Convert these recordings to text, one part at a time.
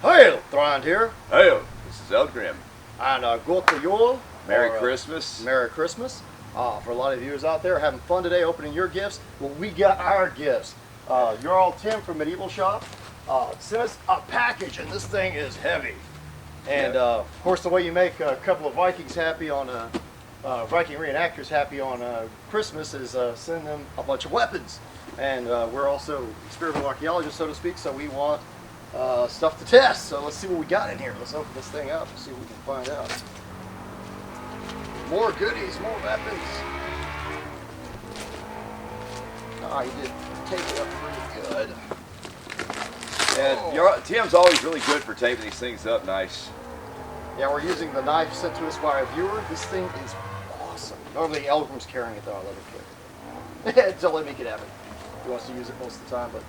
Hail, Thrand here. Hail, this is Eldgrim. And Gott Yule. Merry Christmas. Merry Christmas. For a lot of viewers out there having fun today opening your gifts, well, we got our gifts. You're all Tim from Medieval Shoppe. Sent us a package, and this thing is heavy. And of course, the way you make a couple of Vikings happy on Viking reenactors happy on Christmas is send them a bunch of weapons. And we're also experimental archaeologists, so to speak, so we want stuff to test. So let's see what we got in here. Let's open this thing up and see what we can find out. More goodies, more weapons. Ah, you did tape it up pretty good. And Tim's always really good for taping these things up nice. Yeah, we're using the knife sent to us by a viewer. This thing is awesome. Normally Eldgrim's carrying it though, I let him carry it. So let me get at it. He wants to use it most of the time, but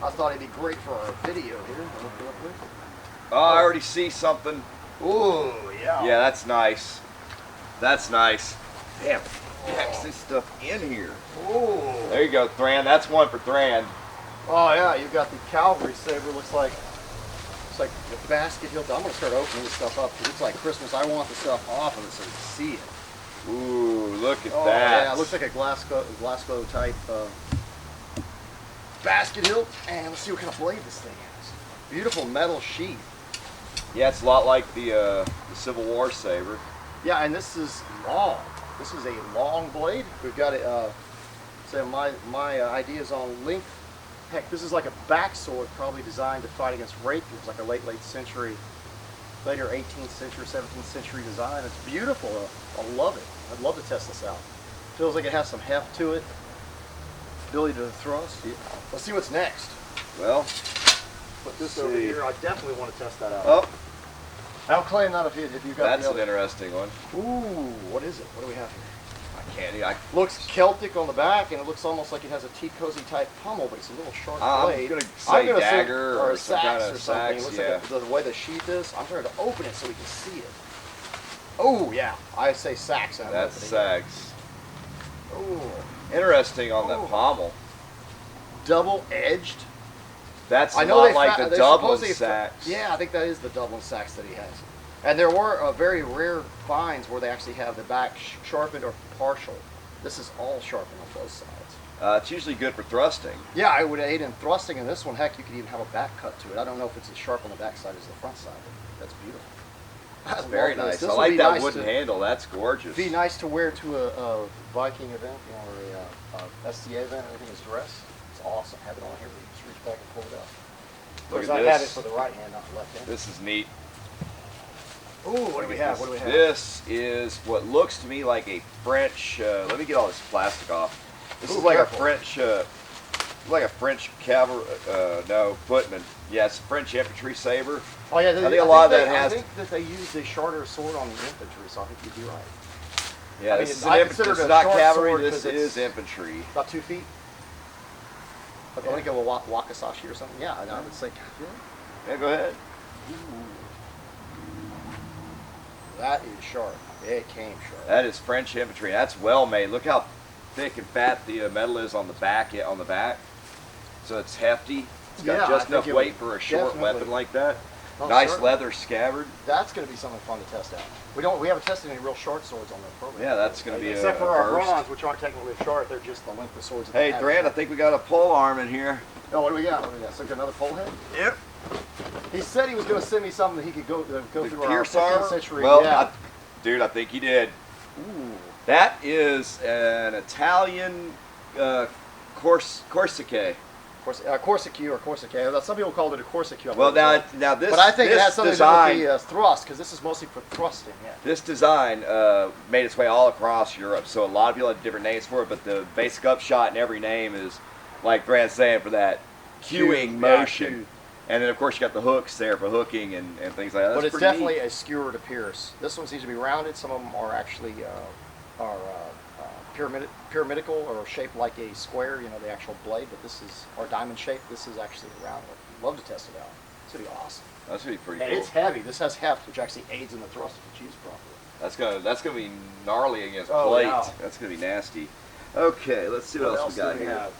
I thought it'd be great for our video here. Oh, I already see something. Ooh, yeah. Yeah, that's nice. That's nice. Damn, packs this stuff in here. Ooh. There you go, Thrand. That's one for Thrand. Oh yeah, you've got the cavalry saber. Looks like the basket hilt. I'm gonna start opening this stuff up because it's like Christmas. I want the stuff off of it so you can see it. Ooh, look at Oh, that. Yeah, it looks like a Glasgow type basket hilt. And let's see what kind of blade this thing has. Beautiful metal sheath. Yeah, it's a lot like the Civil War saber. Yeah, and this is long. This is a long blade. We've got it. So my ideas on length. Heck, this is like a back sword, probably designed to fight against rapiers, like a late century, later 18th century, 17th century design. It's beautiful. I love it. I'd love to test this out. Feels like it has some heft to it. Ability to thrust. Yeah. Let's see what's next. Well, Put this over here. I definitely want to test that out. oh, I'll claim that if you got that's the an other. interesting one. Ooh, what is it? What do we have here? I Looks Celtic on the back, and it looks almost like it has a tea cozy type pommel, but it's a little sharp blade. I'm gonna say dagger or some sax kind of or something. sax, It looks yeah. like the way the sheath is. I'm trying to open it so we can see it. Oh yeah, I say sax. That's sax. Oh, Interesting on that pommel. double-edged. That's I a know lot they like the Dublin supposedly sax. Yeah, I think that is the Dublin sax that he has. And there were very rare finds where they actually have the back sharpened or partial. This is all sharpened on both sides. It's usually good for thrusting. Yeah, I would aid in thrusting in this one. Heck, you could even have a back cut to it. I don't know if it's as sharp on the back side as the front side, but that's beautiful. That's very nice. This I like that wooden handle. That's gorgeous. Be nice to wear to a Viking event, or a SCA event. Everything is dressed. It's awesome. Have it on here. You just reach back and pull it out. Look at I this. have it for the right hand, not the left hand. This is neat. Ooh, what do we have? What do we have? This is what looks to me like a French. Let me get all this plastic off. This Ooh, is like careful. a French cavalry. No, footman. Yeah, it's a French infantry saber. Oh yeah, I think a lot of that has. I think that they use the shorter sword on the infantry, so I think you'd be right. Yeah, I mean, this is I an consider infantry. it This a is not short cavalry. sword This 'cause it's is infantry. About 2 feet. Like, let me go with Wakasashi or something. Yeah, I would say. Yeah, go ahead. That is sharp. It came sharp. That is French infantry. That's well made. Look how thick and fat the metal is on the back. Yeah, on the back. So it's hefty. It's got just enough weight for a short weapon like that. Oh, nice certainly. leather scabbard. That's going to be something fun to test out. We haven't tested any real short swords on the program. Yeah, that's going to be except a for our first. bronze, which aren't technically short. They're just the length of swords. That Hey, they have. Thrand, I think we got a pole arm in here. Oh, what do we got? So another pole head? Yep. He said he was going to send me something that he could go through our Pierce 15th armor? century. Well, yeah. dude, I think he did. Ooh. That is an Italian Corsica. Corsica or Corsica. Some people called it a Corsica. Well, now this. But I think this it has something design, to do with the thrust, because this is mostly for thrusting. Yeah. This design made its way all across Europe, so a lot of people have different names for it, but the basic upshot in every name is, like Thrand's saying, for that cueing motion. Cue. And then, of course, you got the hooks there for hooking and things like that. But That's it's pretty definitely neat. a skewer to pierce. This one seems to be rounded. Some of them are actually pyramidical or shaped like a square, the actual blade. But this is, or diamond shaped. This is actually a round one. Love to test it out. It's going to be awesome. That's going to be pretty And cool. it's heavy. This has heft, which actually aids in the thrust if you choose properly. That's gonna be gnarly against Oh, plate. yeah. That's gonna be nasty. Okay, let's see what else we got do we here. have?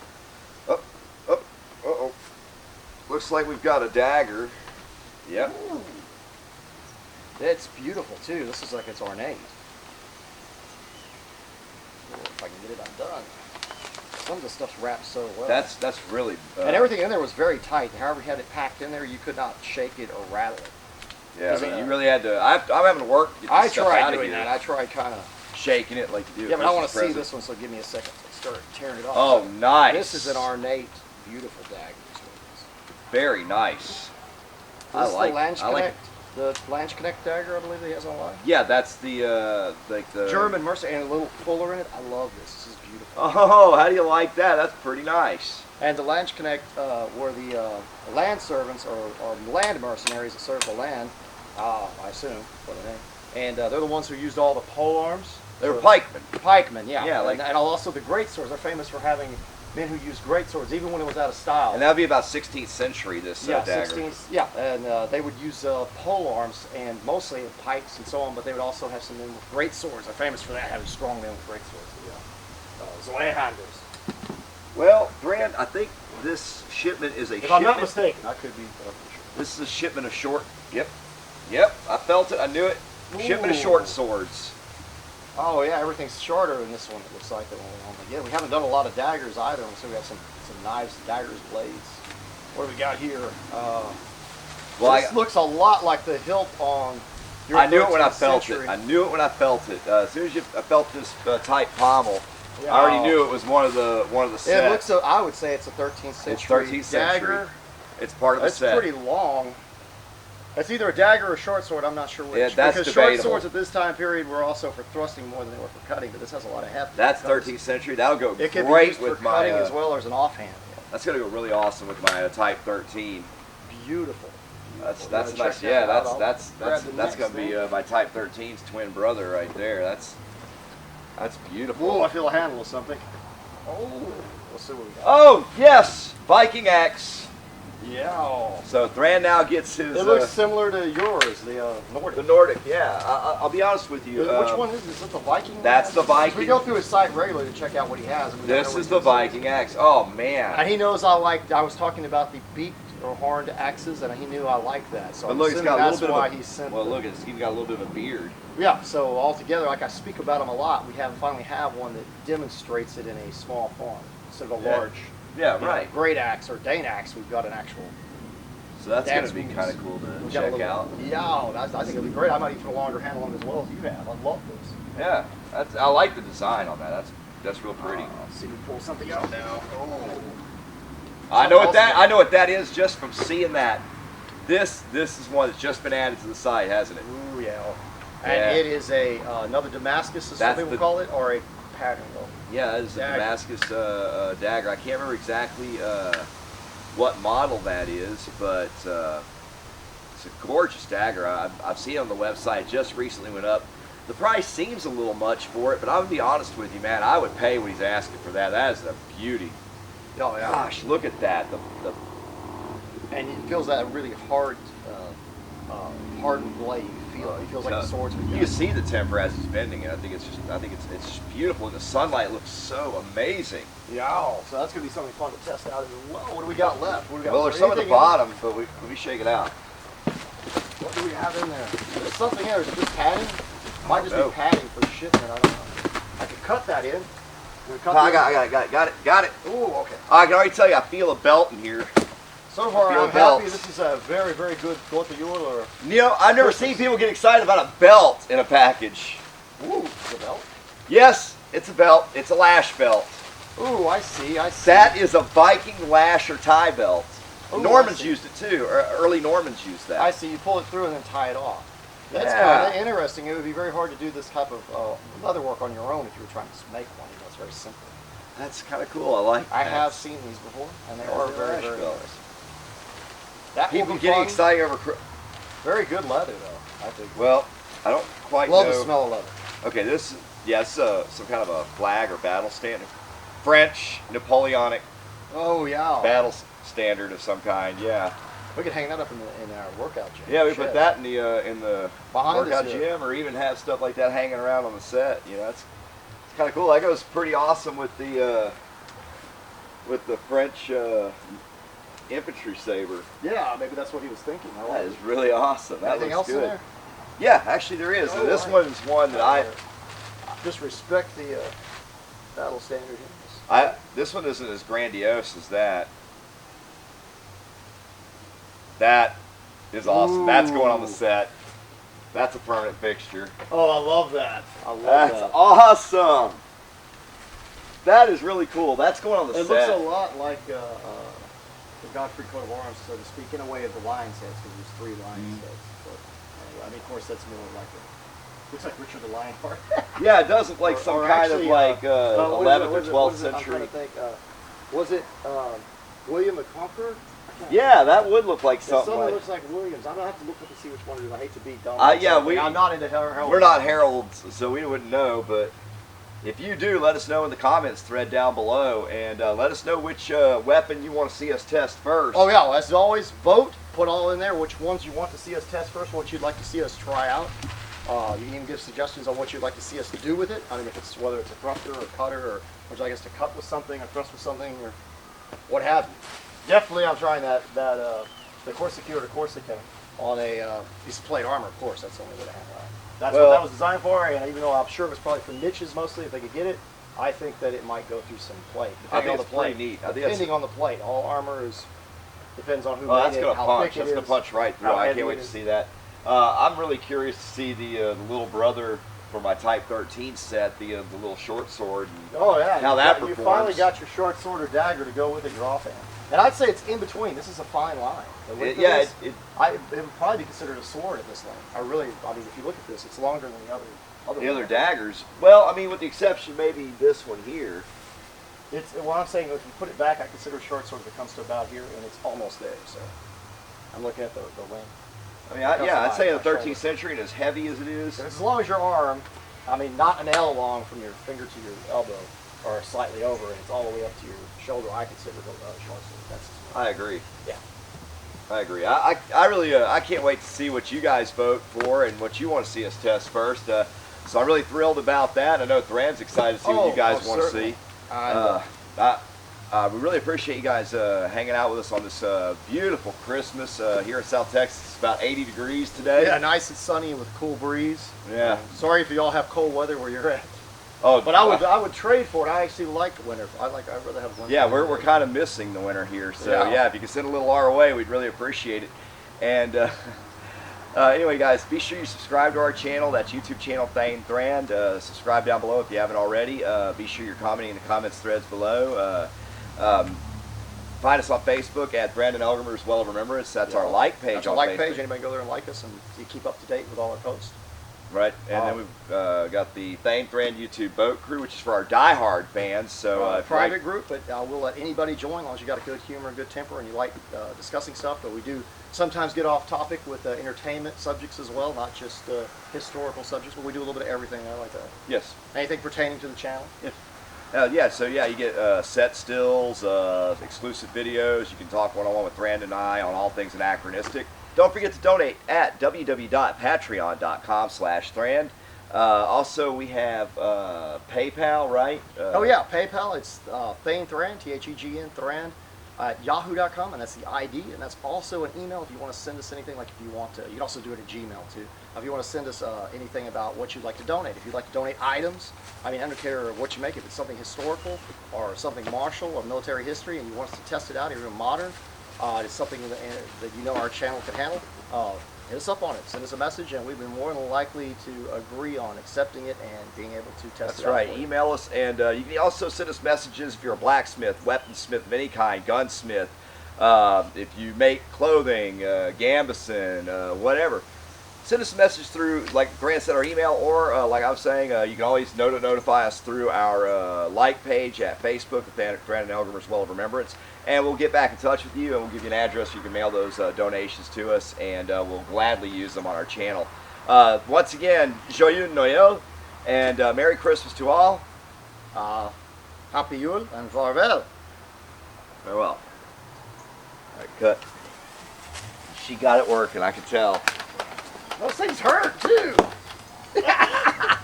Oh. Looks like we've got a dagger. Yep. Ooh. It's beautiful too. This is like it's ornate. Ooh, if I can get it undone. Some of the stuff's wrapped so well. That's really. And everything in there was very tight. However you had it packed in there, you could not shake it or rattle it. Yeah, I mean, you really had to. I'm having to work. To get I this stuff tried out of doing here. that. I tried kind of Shaking it like you do. Yeah, but I want to Christmas see present. this one, so give me a second to start tearing it off. Oh, nice. This is an ornate, beautiful dagger. Very nice. This is the Lange I like. Connect, the Lange Connect dagger, I believe he has online. Yeah, that's the like the German Mercer and a little fuller in it. I love this. This is beautiful. Oh, how do you like that? That's pretty nice. And the Lange Connect were the land servants or land mercenaries that served the land. I assume for the name. And they're the ones who used all the polearms. They were pikemen. Pikemen, yeah. Yeah, like- and also the great swords. They're famous for having men who used great swords, even when it was out of style. And that would be about 16th century. This Yeah, dagger. 16th, yeah, and they would use pole arms and mostly pikes and so on, but they would also have some men with great swords. They're famous for that, having strong men with great swords. Zweihanders. Well, Thrand, I think this shipment is a If shipment. I'm not mistaken, I could be sure. This is a shipment of short. Yep. I felt it. I knew it. Shipment of Ooh. short swords. Oh yeah, everything's shorter in this one. It looks like yeah, we haven't done a lot of daggers either, so we have some knives, daggers, blades. What do we got here? Well, this looks a lot like the hilt on. Your I knew it when I 13th felt century. it. I knew it when I felt it. As soon as I felt this tight pommel, Yeah. I already knew it was one of the sets. It looks. I would say it's a 13th century. It's 13th century. dagger. It's part of the It's set. pretty long. It's either a dagger or a short sword. I'm not sure which. Yeah, that's because debatable. short swords at this time period were also for thrusting more than they were for cutting. But this has a lot of heft. That's 13th century. That'll go It can be great used with for my. cutting as well as an offhand. That's gonna go really awesome with my Type 13. Beautiful. That's Beautiful. nice. You wanna check Yeah, that out? that's Grab the gonna next be thing. my Type 13's twin brother right there. That's beautiful. Whoa! I feel a handle of something. Oh, let's see what we got. Oh yes, Viking axe. Yeah. So Thrand now gets his. It looks similar to yours, the Nordic. the Nordic. Yeah, I'll be honest with you. Which one is this? Is it the Viking? That's the Viking. We go through his site regularly to check out what he has. And we never This know what is he the uses. Viking axe. Oh man. And he knows I was talking about the beaked or horned axes, and he knew I liked that. So But I'm look, it's assuming got a that's little bit why of a. he sent. Well, look, it's even got a little bit of a beard. Yeah. So altogether, like I speak about him a lot, we finally have one that demonstrates it in a small form instead of a Yeah. large. Yeah, you know, right. great axe or Dane axe. We've got an actual. So that's going That's to be moves. kind of cool to We've got a check little- out. Yeah, I think it'll be great. I might even put a longer handle on it as well as you have. I love this. Yeah, I like the design on that. That's real pretty. Let's see if we pull something out now. Oh. I know what that is just from seeing that. This is one that's just been added to the site, hasn't it? Ooh, yeah. And Yeah. it is another Damascus, as some That's people the- call it, or a pattern though. Yeah, it's a Dagger. Damascus dagger. I can't remember exactly what model that is, but it's a gorgeous dagger. I've seen it on the website. Just recently went up. The price seems a little much for it, but I would be honest with you, man. I would pay what he's asking for that. That is a beauty. Oh yeah. Gosh, look at that. The And it feels that really hard, hardened blade feel. It feels like the swords. You can see the temper as he's bending it. I think it's just beautiful. And the sunlight looks so amazing. Yeah. So that's gonna be something fun to test out as well. What do we got left? What do we got? Well, there's some at the Anything in bottom, but let me shake it out. there? What do we have in there? There's something in there. Is it just padding? Might just know. be padding for shipment. I don't know. I could cut that in. I got it. Ooh, okay. I can already tell you, I feel a belt in here. So far, Feel I'm belt. happy. This is a very, very good Gotha Yule or. You know, I've never seen people get excited about a belt in a package. Ooh, the belt. Yes, it's a belt. It's a lash belt. Ooh, I see. That is a Viking lash or tie belt. Ooh, Normans I see. used it too. Or early Normans used that. I see. You pull it through and then tie it off. That's Yeah. kind of interesting. It would be very hard to do this type of leather work on your own if you were trying to make one. You know, it's very simple. That's kind of cool. I like that. I have seen these before, and they are very, very belts. nice. That will People be getting fun. excited over. Very good leather, though. I think. Well, I don't quite Love know. the smell of leather. Okay, this it's some kind of a flag or battle standard. French Napoleonic Oh yeah. battle standard of some kind. Yeah. We could hang that up in our workout gym. Yeah, we Shed. put that in the Behind us workout here. gym, or even have stuff like that hanging around on the set. You know, it's kind of cool. That goes pretty awesome with the French infantry saber. Yeah, maybe that's what he was thinking. I That like is it. really awesome. That Anything looks else good. in there? Yeah, actually there is. Oh, This right. one is one that I just respect the battle standard here. this one isn't as grandiose as that. That is awesome. That's going on the Ooh. set. That's a permanent fixture. Oh, I love that. I love That's that. awesome. That is really cool. That's going on the It set. looks a lot like the Godfrey coat of arms, so to speak, in a way of the lion sets, because there's 3 lion sets. But anyway, I mean, of course, that's more like looks like Richard the Lionheart. Yeah, it does look like some Or kind actually, of like what 11th is or it? 12th I'm trying century. to think. Was it William the Conqueror? Yeah, that would look like It something suddenly like. looks like Williams. I'm gonna have to look up and see which one it is. I hate to be dumb. Yeah, I'm not into Herald. We're not heralds, so we wouldn't know. But if you do, let us know in the comments thread down below, and let us know which weapon you want to see us test first. Oh yeah, well, as always, vote. Put all in there which ones you want to see us test first, what you'd like to see us try out. You can even give suggestions on what you'd like to see us do with it. I mean, if it's whether it's a thruster or a cutter, or would you like us to cut with something, or thrust with something, or what have you. Definitely, I'm trying the Corsica or the Corsica on a piece of plate armor. Of course, that's the only way to handle that. That's what that was designed for, and even though I'm sure it was probably for niches mostly, if they could get it, I think that it might go through some plate. I think Depending on the it's pretty plate. neat. I think Depending on the plate, all armor is depends on who Oh, made that's it, gonna how punch. thick it That's gonna is, punch right through. how I heavy can't wait it to is. see that. I'm really curious to see the little brother for my Type 13 set, the little short sword. And Oh yeah, how that you performs. finally got your short sword or dagger to go with it, your offhand. And I'd say it's in between. This is a fine line. The width of this, it would probably be considered a sword at this length. I mean, if you look at this, it's longer than the other one. daggers. Well, I mean, with the exception maybe this one here. It's what I'm saying. If you put it back, I consider a short sword if it comes to about here, and it's almost there. So I'm looking at the length. I mean, I'd say in the 13th century, and as heavy as it is. And as long as your arm, I mean, not an L long from your finger to your elbow, or slightly over, and it's all the way up to your shoulder, I consider it a short sword. That's I agree. Yeah. I agree. I really I can't wait to see what you guys vote for and what you want to see us test first. So I'm really thrilled about that. I know Thrand's excited to see what you guys want to see. We really appreciate you guys hanging out with us on this beautiful Christmas here in South Texas. It's about 80 degrees today. Yeah, nice and sunny with a cool breeze. Yeah. Sorry if you all have cold weather where you're at. Oh, But I would trade for it. I actually like winter. I'd rather have winter. Yeah, we're kind of missing the winter here. So Yeah. yeah, if you could send a little our way, we'd really appreciate it. And anyway, guys, be sure you subscribe to our channel. That's YouTube channel Thrand. Subscribe down below if you haven't already. Be sure you're commenting in the comments threads below. Find us on Facebook at Thrand and Eldgrim as well of Remembrance. That's our like page That's on our like Facebook. page. Anybody go there and like us, and you keep up to date with all our posts. Right, and then we've got the Thrand YouTube Boat Crew, which is for our diehard fans. So if you private like- group, but we'll let anybody join as long as you got a good humor and good temper, and you like discussing stuff. But we do sometimes get off topic with entertainment subjects as well, not just historical subjects. But we do a little bit of everything. I like that. Yes. Anything pertaining to the channel. So you get set stills, exclusive videos. You can talk one-on-one with Thrand and I on all things anachronistic. Don't forget to donate at www.patreon.com/Thrand. Also, we have PayPal, right? Oh yeah, PayPal. It's Thane Thrand, Thegn Thrand, at yahoo.com, and that's the ID, and that's also an email if you want to send us anything. Like if you want to, you can also do it at Gmail too. If you want to send us anything about what you'd like to donate, if you'd like to donate items, I mean, I don't care what you make. If it's something historical or something martial or military history, and you want us to test it out, even modern, it's something that you know our channel can handle. Hit us up on it. Send us a message, and we've been more than likely to agree on accepting it and being able to test That's it out. right. for you. Email us, and you can also send us messages if you're a blacksmith, weaponsmith of any kind, gunsmith, if you make clothing, gambeson, whatever. Send us a message through, like Grant said, our email, or like I was saying, you can always notify us through our like page at Facebook, Thrand and Eldgrim as well of Remembrance, and we'll get back in touch with you, and we'll give you an address. You can mail those donations to us, and we'll gladly use them on our channel. Once again, Joyeux Noël, and Merry Christmas to all. Happy Yule and farewell. Farewell. All right, cut. She got it working, I can tell. Those things hurt too. Yeah,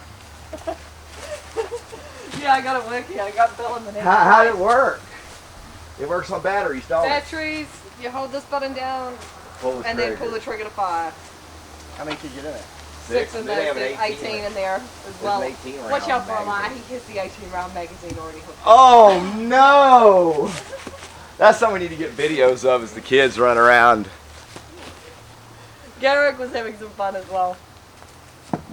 I got it working. I got Bill in the name. How'd it work? It works on batteries, don't it? Batteries, You hold this button down Pull the and then pull the trigger to fire. How many can you get in it? 6 in and then there, they have an 18 in there as well. 18 Watch out round for him. magazine. He has the 18 round magazine already hooked. Oh no! That's something we need to get videos of as the kids run around. Garrick was having some fun as well.